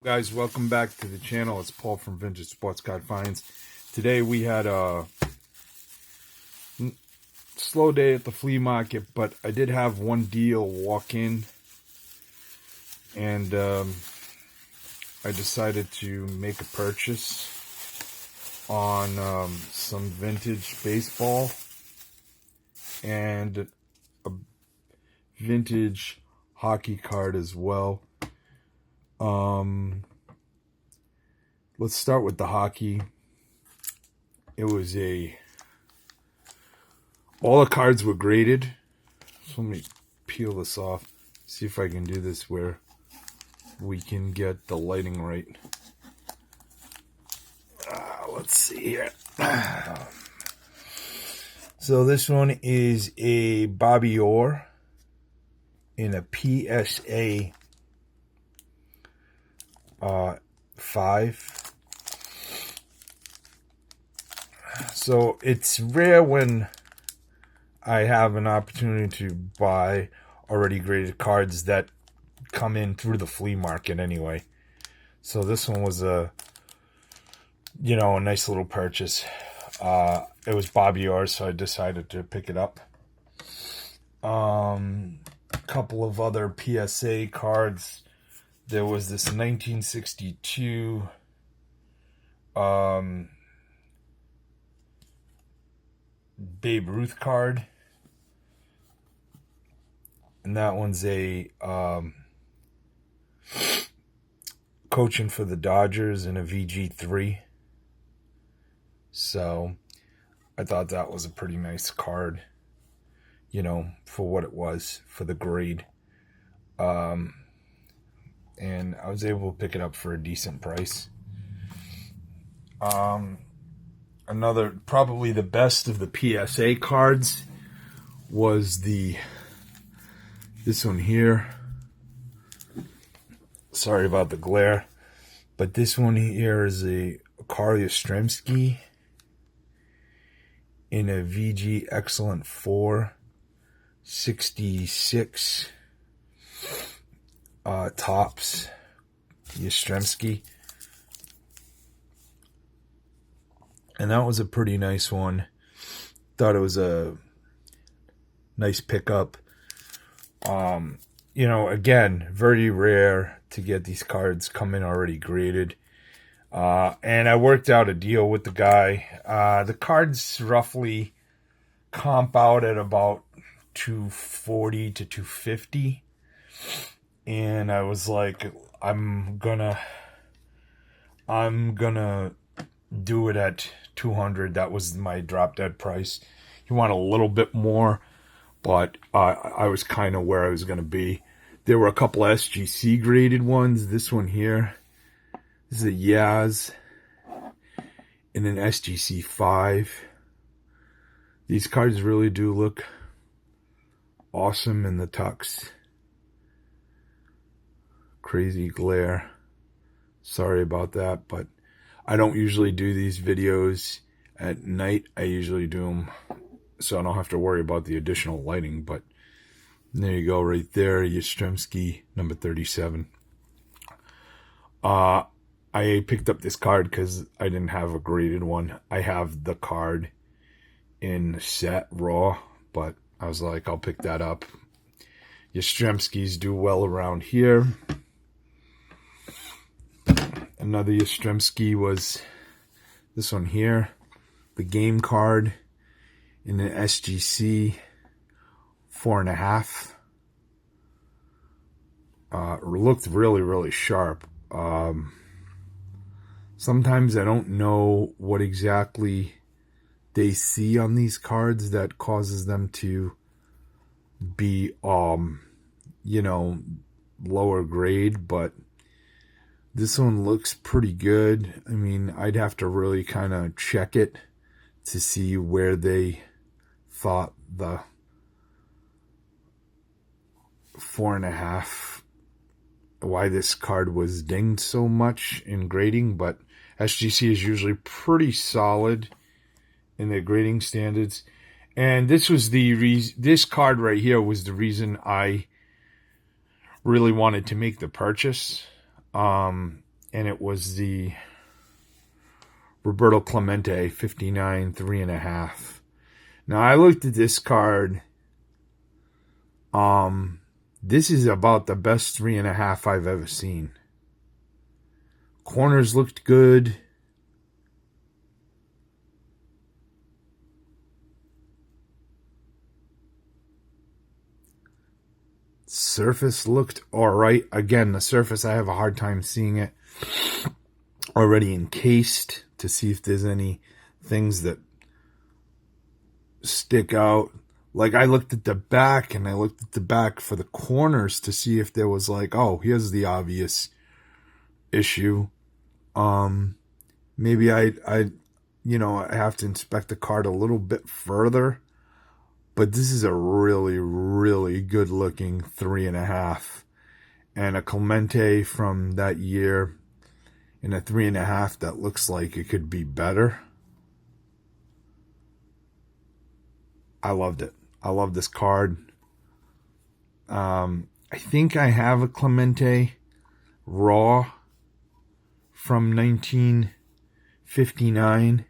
Guys, welcome back to the channel. It's Paul from Vintage Sports Card Finds. Today we had a slow day at the flea market, but I did have one deal walk in, and I decided to make a purchase on some vintage baseball and a vintage hockey card as well. Let's start with the hockey. It was all the cards were graded. So let me peel this off, see if I can do this where we can get the lighting right. Let's see here. So this one is a Bobby Orr in a PSA 5. So it's rare when I have an opportunity to buy already graded cards that come in through the flea market anyway. So this one was a nice little purchase. It was Bobby Orr, so I decided to pick it up. A couple of other PSA cards. There was this 1962 Babe Ruth card, and that one's a coaching for the Dodgers in a VG3. So I thought that was a pretty nice card, for what it was, for the grade. And I was able to pick it up for a decent price. Another, probably the best of the PSA cards was this one here. Sorry about the glare, but this one here is a Yastrzemski in a VG Excellent 4 66 tops Yastrzemski, and that was a pretty nice one. Thought it was a nice pickup. Again, very rare to get these cards come in already graded. And I worked out a deal with the guy. The cards roughly comp out at about $240 to $250. And I was like, I'm gonna do it at $200. That was my drop dead price. He wanted a little bit more, but I was kind of where I was gonna be. There were a couple SGC graded ones. This one here, this is a Yaz in an SGC 5. These cards really do look awesome in the tux. Crazy glare. Sorry about that, but I don't usually do these videos at night. I usually do them so I don't have to worry about the additional lighting. But there you go, right there, Yastrzemski, number 37. I picked up this card because I didn't have a graded one. I have the card in set raw, but I was like, I'll pick that up. Yastrzemskis do well around here. Another Yastrzemski was this one here, the game card in an SGC 4.5. Looked really, really sharp. Sometimes I don't know what exactly they see on these cards that causes them to be, lower grade, but this one looks pretty good. I mean, I'd have to really kind of check it to see where they thought the 4.5, why this card was dinged so much in grading, but SGC is usually pretty solid in their grading standards. And this was this card right here was the reason I really wanted to make the purchase. and it was the Roberto Clemente 59 3.5. Now I looked at this card. This is about the best 3.5 I've ever seen. Corners looked good. Surface looked alright. Again, the surface, I have a hard time seeing it. Already encased to see if there's any things that stick out. Like, I looked at the back, and I looked at the back for the corners to see if there was like, oh, here's the obvious issue. Maybe I have to inspect the card a little bit further. But this is a really, really good looking 3.5. And a Clemente from that year in a 3.5 that looks like it could be better. I loved it. I love this card. I think I have a Clemente raw from 1959.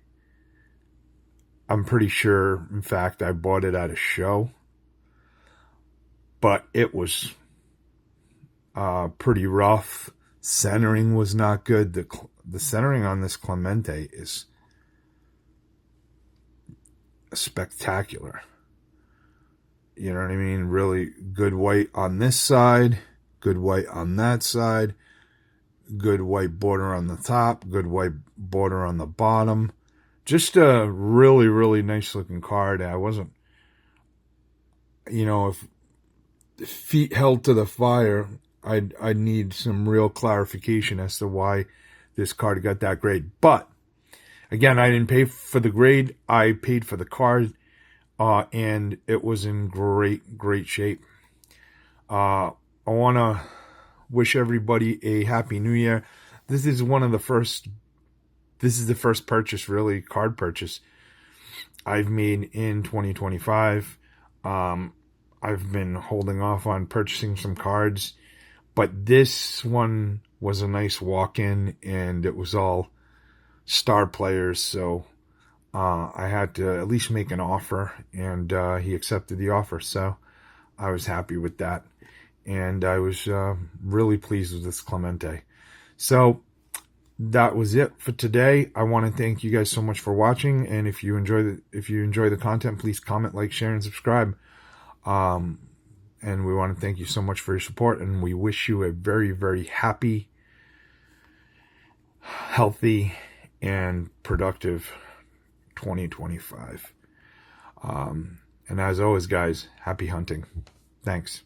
I'm pretty sure, in fact, I bought it at a show. But it was pretty rough. Centering was not good. The centering on this Clemente is spectacular. You know what I mean? Really good white on this side, good white on that side, good white border on the top, good white border on the bottom. Just a really, really nice looking card. I wasn't, if the feet held to the fire, I'd need some real clarification as to why this card got that grade. But again, I didn't pay for the grade. I paid for the card, and it was in great, great shape. I want to wish everybody a happy new year. This is the first purchase, really, card purchase I've made in 2025. I've been holding off on purchasing some cards, but this one was a nice walk-in, and it was all star players, so I had to at least make an offer, and he accepted the offer, so I was happy with that, and I was really pleased with this Clemente. So that was it for today. I want to thank you guys so much for watching, and if you enjoy the content, please comment, like, share, and subscribe. And we want to thank you so much for your support, and we wish you a very, very happy, healthy, and productive 2025. And as always, guys, happy hunting. Thanks.